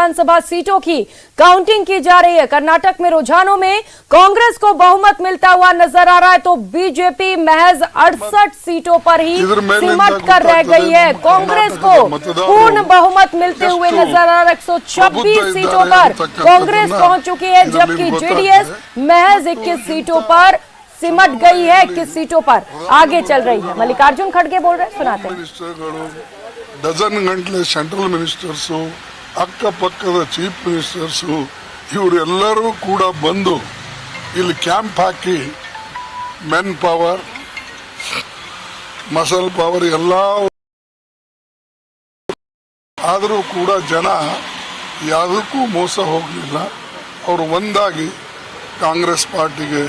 विधानसभा सीटों की काउंटिंग की जा रही है। कर्नाटक में रुझानों में कांग्रेस को बहुमत मिलता हुआ नजर आ रहा है, तो बीजेपी महज 68 सीटों पर ही सिमट कर रह गई है। कांग्रेस को पूर्ण बहुमत मिलते हुए नजर आ रहा है। 126 सीटों पर कांग्रेस पहुंच चुकी है, जबकि जेडीएस महज 21 सीटों पर सिमट गई है। 21 सीटों पर आगे चल रही है। मल्लिकार्जुन खड़गे बोल रहे हैं, सुनाते हैं। डजन गंटले सेंट्रल मिनिस्टर्स, अक्कपक्कद चीफ मिनिस्टर्स ಇವರೆಲ್ಲರೂ ಕೂಡ ಬಂದು ಇಲ್ಲಿ ಕ್ಯಾಂಪ್ ಹಾಕಿ ಮೆನ್ ಪವರ್ ಮಸಲ್ ಪವರ್ ಎಲ್ಲ ಆದರೂ ಕೂಡ ಜನ ಯಾವುದಕ್ಕೂ ಮೋಸ ಹೋಗಲಿಲ್ಲ। ಅವರು ಒಂದಾಗಿ ಕಾಂಗ್ರೆಸ್ ಪಾರ್ಟಿಗೆ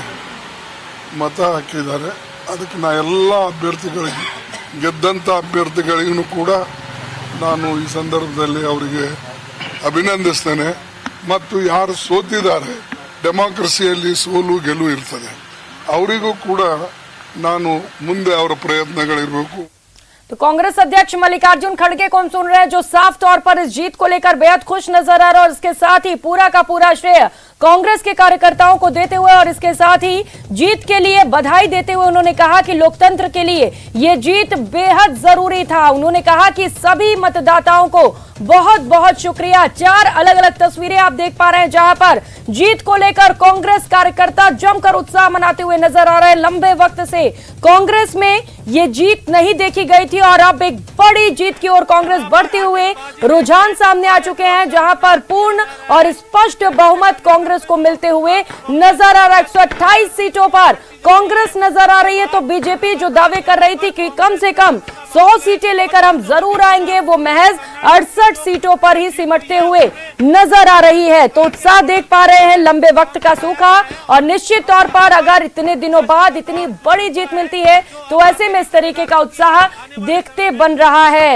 ಮತ ಹಾಕಿದ್ದಾರೆ। ಅದಕ್ಕೆ ನಾ ಎಲ್ಲ ಅಭ್ಯರ್ಥಿಗಳಿಗೆ ಗೆದ್ದಂತ ಅಭ್ಯರ್ಥಿಗಳಿಗೂ ಕೂಡ ನಾನು ಈ ಸಂದರ್ಭದಲ್ಲಿ ಅವರಿಗೆ ಅಭಿನಂದಿಸ್ತೇನೆ। ಮತ್ತು ಯಾರು ಸೋತಿದ್ದಾರೆ, ಡೆಮಾಕ್ರಸಿಯಲ್ಲಿ ಸೋಲು ಗೆಲುವು ಇರ್ತದೆ, ಅವರಿಗೂ ಕೂಡ ನಾನು ಮುಂದೆ ಅವರ ಪ್ರಯತ್ನಗಳಿರಬೇಕು। तो कांग्रेस अध्यक्ष मल्लिकार्जुन खड़गे को हम सुन रहे हैं, जो साफ तौर पर इस जीत को लेकर बेहद खुश नजर आ रहा है और इसके साथ ही पूरा का पूरा श्रेय कांग्रेस के कार्यकर्ताओं को देते हुए और इसके साथ ही जीत के लिए बधाई देते हुए उन्होंने कहा कि लोकतंत्र के लिए ये जीत बेहद जरूरी था। उन्होंने कहा कि सभी मतदाताओं को बहुत बहुत शुक्रिया। 4 अलग अलग तस्वीरें आप देख पा रहे हैं, जहां पर जीत को लेकर कांग्रेस कार्यकर्ता जमकर उत्साह मनाते हुए नजर आ रहे हैं। लंबे वक्त से कांग्रेस में ये जीत नहीं देखी गई थी और अब एक बड़ी जीत की ओर कांग्रेस बढ़ते हुए रुझान सामने आ चुके हैं, जहां पर पूर्ण और स्पष्ट बहुमत कांग्रेस को मिलते हुए नजर आ रहा है। 128 सीटों पर कांग्रेस नजर आ रही है, तो बीजेपी जो दावे कर रही थी कि कम से कम 100 सीटें लेकर हम जरूर आएंगे, वो महज 68 सीटों पर ही सिमटते हुए नजर आ रही है। तो उत्साह देख पा रहे हैं, लंबे वक्त का सूखा, और निश्चित तौर पर अगर इतने दिनों बाद इतनी बड़ी जीत मिलती है तो ऐसे में इस तरीके का उत्साह देखते बन रहा है।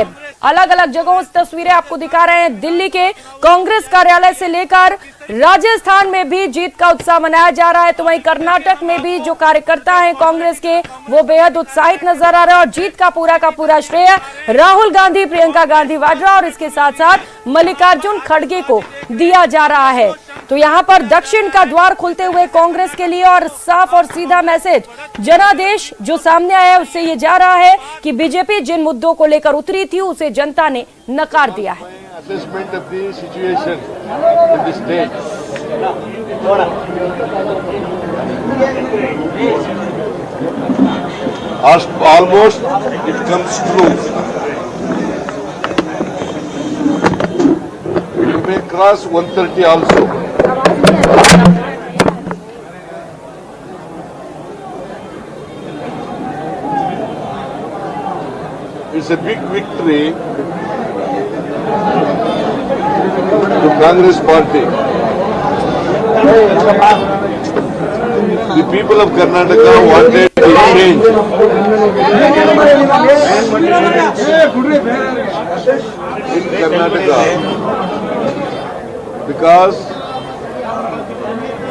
अलग अलग जगहों से तस्वीरें आपको दिखा रहे हैं। दिल्ली के कांग्रेस कार्यालय से लेकर राजस्थान में भी जीत का उत्साह मनाया जा रहा है, तो वहीं कर्नाटक में भी जो कार्यकर्ता हैं कांग्रेस के, वो बेहद उत्साहित नजर आ रहे हैं और जीत का पूरा श्रेय राहुल गांधी, प्रियंका गांधी वाड्रा और इसके साथ साथ मल्लिकार्जुन खड़गे को दिया जा रहा है। तो यहां पर दक्षिण का द्वार खुलते हुए कांग्रेस के लिए और साफ और सीधा मैसेज जनादेश जो सामने आया है, उससे ये जा रहा है कि बीजेपी जिन मुद्दों को लेकर उतरी थी उसे जनता ने नकार दिया है। Assessment of the situation in the state. Almost it comes true. We may cross 130 also. It's a big victory to Congress party. The people of Karnataka wanted a change. In Karnataka, because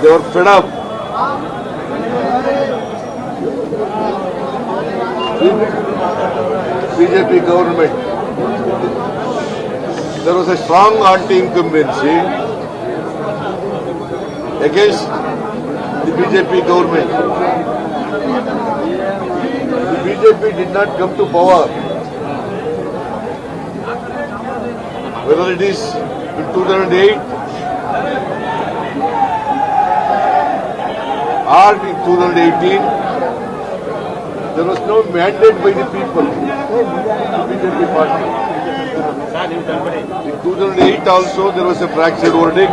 they were fed up with BJP government. There was a strong anti-incumbency against the BJP government. The BJP did not come to power. Whether it is in 2008 or in 2018, there was no mandate by the people, the BJP party. In 2008 also there was a fractured verdict.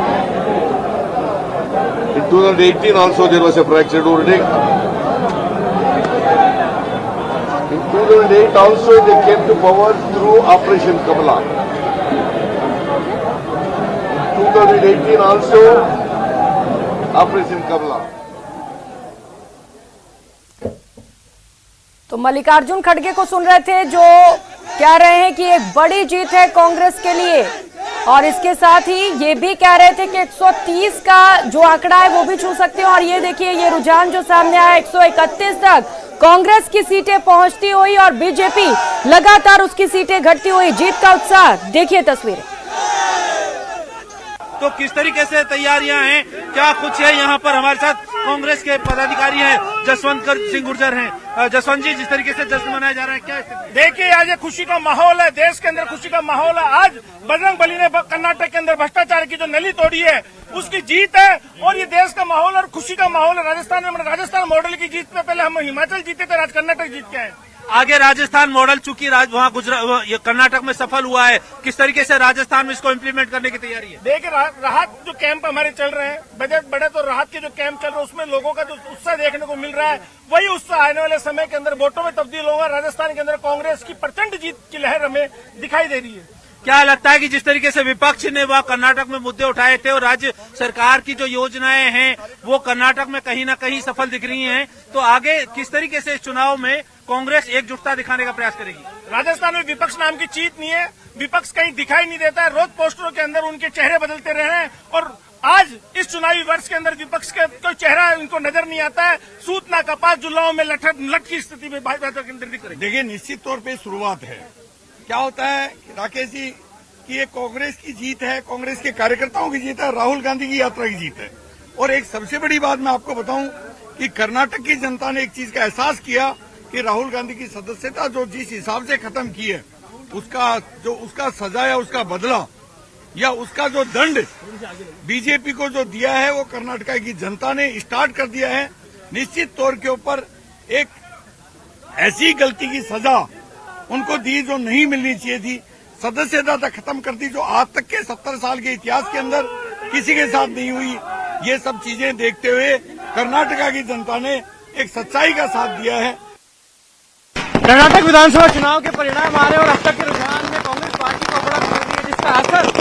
In 2018 also there was a fractured verdict. In 2008 also they came to power through Operation Kamala. In 2018 also Operation Kamala. तो मल्लिकार्जुन खड़गे को सुन रहे थे, जो कह रहे हैं कि एक बड़ी जीत है कांग्रेस के लिए, और इसके साथ ही ये भी कह रहे थे कि 130 का जो आंकड़ा है वो भी छू सकते हैं। और ये देखिए, ये रुझान जो सामने आया 131 तक कांग्रेस की सीटें पहुंचती हुई और बीजेपी लगातार उसकी सीटें घटती हुई। जीत का उत्साह देखिए तस्वीरें। तो किस तरीके से तैयारियां हैं, क्या कुछ है यहाँ पर? हमारे साथ कांग्रेस के पदाधिकारी हैं, जसवंत सिंह गुर्जर हैं। जसवंत जी, जिस तरीके से जश्न मनाया जा रहा है, क्या स्थिति? देखिए, आज ये खुशी का माहौल है, देश के अंदर खुशी का माहौल है। आज बजरंग बली ने कर्नाटक के अंदर भ्रष्टाचार की जो नली तोड़ी है उसकी जीत है, और ये देश का माहौल और खुशी का माहौल है। राजस्थान में राजस्थान मॉडल की जीत पे पहले हम हिमाचल जीते थे, आज कर्नाटक जीत के आए। आगे राजस्थान मॉडल चूंकि वहाँ गुजरात कर्नाटक में सफल हुआ है, किस तरीके से राजस्थान में इसको इम्प्लीमेंट करने की तैयारी है? देखिए, राहत जो कैंप हमारे चल रहे हैं, बजट बड़े तो राहत के जो कैंप चल रहे हैं उसमें लोगों का जो उत्साह देखने को मिल रहा है, वही उत्साह आने वाले समय के अंदर वोटों में तब्दील होगा। राजस्थान के अंदर कांग्रेस की प्रचंड जीत की लहर हमें दिखाई दे रही है। क्या लगता है कि जिस तरीके से विपक्ष ने वह कर्नाटक में मुद्दे उठाए थे और राज्य सरकार की जो योजनाएं हैं वो कर्नाटक में कहीं ना कहीं सफल दिख रही हैं, तो आगे किस तरीके से इस चुनाव में कांग्रेस एकजुटता दिखाने का प्रयास करेगी? राजस्थान में विपक्ष नाम की चीज नहीं है, विपक्ष कहीं दिखाई नहीं देता है। रोज पोस्टरों के अंदर उनके चेहरे बदलते रहे हैं, और आज इस चुनावी वर्ष के अंदर विपक्ष का कोई चेहरा इनको नजर नहीं आता है। सूत ना कपास जुल्लाओं में लट की स्थिति में भाजपा के अंदर दिख रही है। देखिए, निश्चित तौर पे शुरुआत है। क्या होता है राकेश जी कि ये कांग्रेस की जीत है, कांग्रेस के कार्यकर्ताओं की जीत है, राहुल गांधी की यात्रा की जीत है। और एक सबसे बड़ी बात मैं आपको बताऊं कि कर्नाटक की जनता ने एक चीज का एहसास किया कि राहुल गांधी की सदस्यता जो जिस हिसाब से खत्म की है, उसका सजा या उसका बदला या उसका जो दंड बीजेपी को जो दिया है वो कर्नाटक की जनता ने स्टार्ट कर दिया है। निश्चित तौर के ऊपर एक ऐसी गलती की सजा उनको दी जो नहीं मिलनी चाहिए थी, सदस्यता तक खत्म कर दी जो आज तक के 70 साल के इतिहास के अंदर किसी के साथ नहीं हुई। ये सब चीजें देखते हुए कर्नाटका की जनता ने एक सच्चाई का साथ दिया है। कर्नाटक विधानसभा चुनाव के परिणाम आ रहे हैं और अब तक के रुझान में कांग्रेस पार्टी को बढ़त मिल रही है, जिसका असर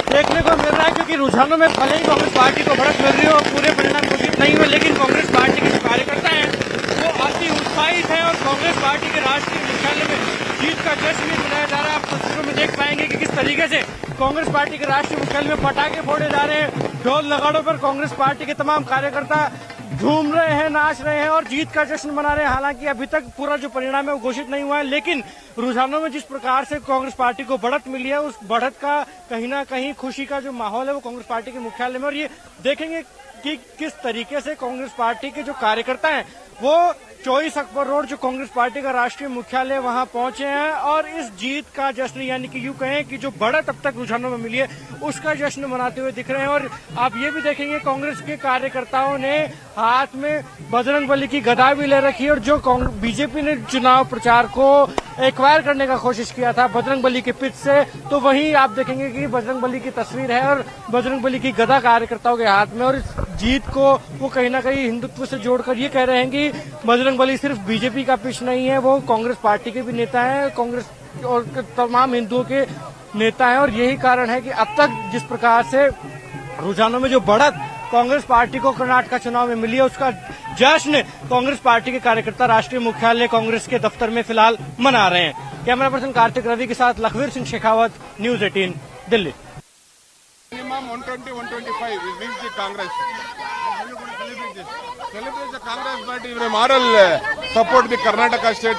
देखने को मिल रहा है। क्योंकि रुझानों में भले ही कांग्रेस पार्टी को बढ़त मिल रही हो, पूरे परिणाम घोषित नहीं हुए, लेकिन कांग्रेस पार्टी के जो कार्यकर्ता हैं वो अति उत्साहित हैं और कांग्रेस पार्टी के राष्ट्रीय मुख्यालय में जीत का जश्न भी मनाया जा रहा है। आप तस्वीरों में देख पाएंगे कि किस तरीके से कांग्रेस पार्टी के राष्ट्रीय मुख्यालय में पटाखे फोड़े जा रहे हैं। ढोल नगाड़ों पर कांग्रेस पार्टी के तमाम कार्यकर्ता झूम रहे हैं, नाच रहे हैं और जीत का जश्न मना रहे हैं। हालांकि अभी तक पूरा जो परिणाम है वो घोषित नहीं हुआ है, लेकिन रुझानों में जिस प्रकार से कांग्रेस पार्टी को बढ़त मिली है, उस बढ़त का कहीं ना कहीं खुशी का जो माहौल है वो कांग्रेस पार्टी के मुख्यालय में। और ये देखेंगे कि किस तरीके से कांग्रेस पार्टी के जो कार्यकर्ता हैं वो 24 अकबर रोड जो कांग्रेस पार्टी का राष्ट्रीय मुख्यालय वहां पहुंचे हैं और इस जीत का जश्न, यानी कि यूं कहें कि जो बढ़त अब तक रुझानों में मिली है उसका जश्न मनाते हुए दिख रहे हैं। और आप ये भी देखेंगे कांग्रेस के कार्यकर्ताओं ने हाथ में बजरंग बली की गदा भी ले रखी है, और जो बीजेपी ने चुनाव प्रचार को एक्वायर करने का कोशिश किया था बजरंग बली के पिच से, तो वहीं आप देखेंगे कि बजरंग बली की तस्वीर है और बजरंग बली की गदा कार्यकर्ताओं के हाथ में। और इस जीत को वो कहीं ना कहीं हिंदुत्व से जोड़कर ये कह रहे हैं कि बजरंग बली सिर्फ बीजेपी का पिच नहीं है, वो कांग्रेस पार्टी के भी नेता हैं, कांग्रेस और तमाम हिंदुओं के नेता हैं। और यही कारण है कि अब तक जिस प्रकार से रुझानों में जो बढ़त कांग्रेस पार्टी को कर्नाटक चुनाव में मिली है उसका जश्न कांग्रेस पार्टी के कार्यकर्ता राष्ट्रीय मुख्यालय कांग्रेस के दफ्तर में फिलहाल मना रहे हैं। कैमरा पर्सन कार्तिक रवि के साथ Lakhvir Singh Shekhawat, news 18 Delhi. Minimum 120-125 will reach the Congress. Celebrate the Congress party. Moral support the Karnataka state.